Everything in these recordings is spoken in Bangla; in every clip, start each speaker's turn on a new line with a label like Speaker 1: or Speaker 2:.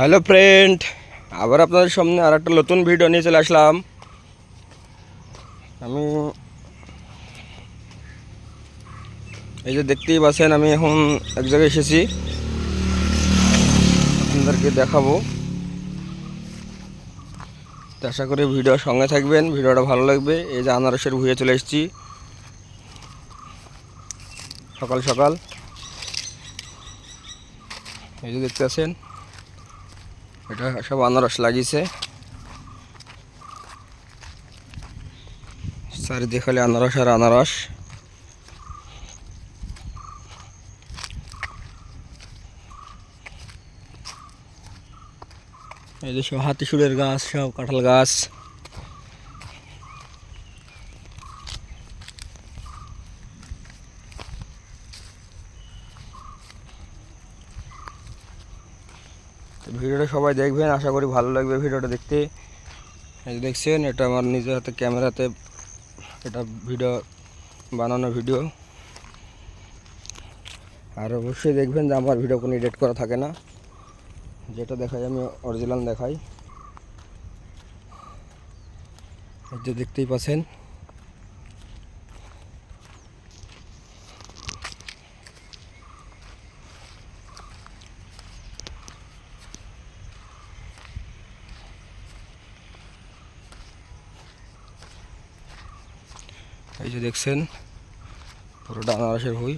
Speaker 1: হ্যালো ফ্রেন্ড, আবার আপনাদের সামনে আর একটা নতুন ভিডিও নিয়ে চলে আসলাম। আমি এই যে দেখতেই পাচ্ছেন, আমি এখন এক জায়গায় এসেছি, আপনাদেরকে দেখাবো। তো আশা করি ভিডিওর সঙ্গে থাকবেন, ভিডিওটা ভালো লাগবে। এই যে আনারসের ভুঁইয়ে চলে এসেছি সকাল সকাল। এই যে দেখতে পাচ্ছেন, এটা সব আনারস লাগিয়েছে, চারিদিকে খালি আনারস আর আনারস। এই যে সব হাতিসুরের গাছ, সব কাঁঠাল গাছ। ভিডিওটা সবাই দেখবেন, আশা করি ভালো লাগবে ভিডিওটা দেখতে। এই যে দেখছেন, এটা আমার নিজের হাতে ক্যামেরাতে এটা ভিডিও বানানো ভিডিও। আর অবশ্যই দেখবেন যে আমার ভিডিও কোনো এডিট করা থাকে না, যেটা দেখাই আমি অরিজিনাল দেখাই। এই যে দেখতেই পাচ্ছেন, এই যে দেখছেন পুরোটা আনারসের ভুঁই।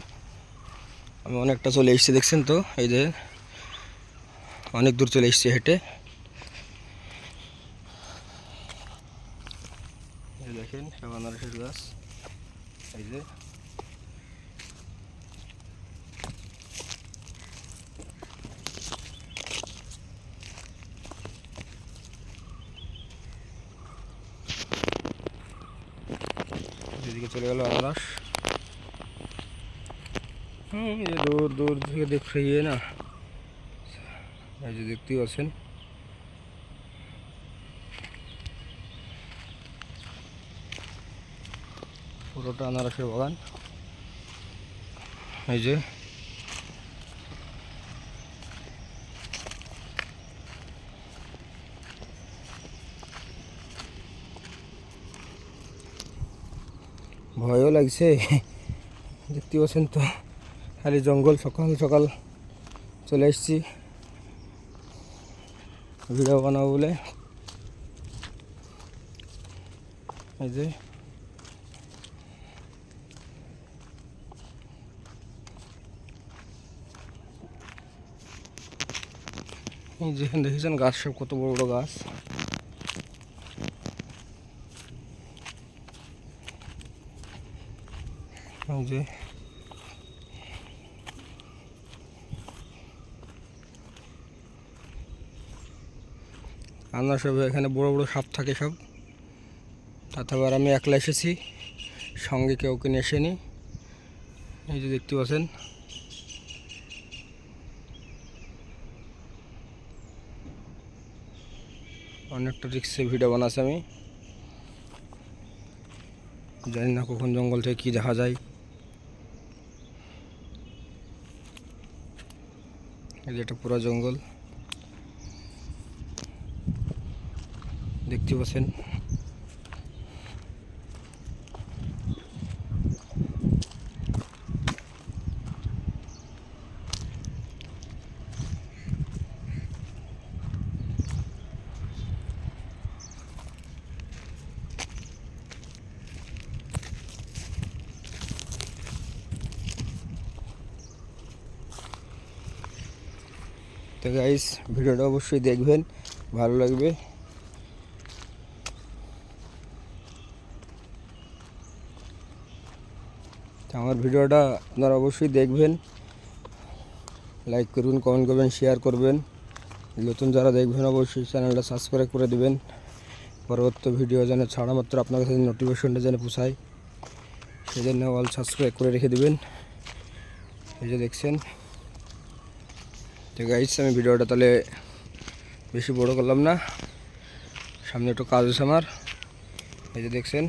Speaker 1: আমি অনেকটা চলে এসেছি, দেখছেন তো, এই যে অনেক দূর চলে এসেছি হেঁটে। এই দেখেন সব আনারসের গাছ। এই যে এদিকে চলে গেল আনারস। এই যে দূর দূর থেকে দেখে না, এই যে দেখতেই পাচ্ছেন। পুরোটা আনারসের বাগান। এই যে ভয়ও লাগছে, দেখতে পাচ্ছেন তো, খালি জঙ্গল। সকাল সকাল চলে এসেছি ভিডিও বানাবো বলে। এই যে যেখানে দেখেছেন গাছ, সব কত বড় বড় গাছ। এই যে আমরা সব এখানে বড় বড় সাপ থাকে সব। তাতে আবার আমি একলা এসেছি, সঙ্গে কেউ কিনে আসেনি। এই যে দেখতে পাচ্ছেন, অনেকটা রিক্সে ভিডিও বানাচ্ছি আমি। জানি না কখন জঙ্গল থেকে কি দেখা যায়। এই যে এটা পুরো জঙ্গল, দেখতে পাচ্ছেন। তো গাইস, ভিডিওটা অবশ্যই দেখবেন, ভালো লাগবে। তো আমার ভিডিওটা আপনারা অবশ্যই দেখবেন, লাইক করবেন, কমেন্ট করবেন, শেয়ার করবেন। নতুন যারা দেখবেন অবশ্যই চ্যানেলটা সাবস্ক্রাইব করে দেবেন, পরবর্তী ভিডিও যেন ছাড়া মাত্র আপনার কাছে নোটিফিকেশনটা যেন পৌঁছায়, সেই জন্য অল সাবস্ক্রাইব করে রেখে দেবেন। এই যে দেখছেন। তো গাইস, আমি ভিডিওটা তাহলে বেশি বড় করলাম না, সামনে একটু কাজ আছে আমার। এই যে দেখছেন।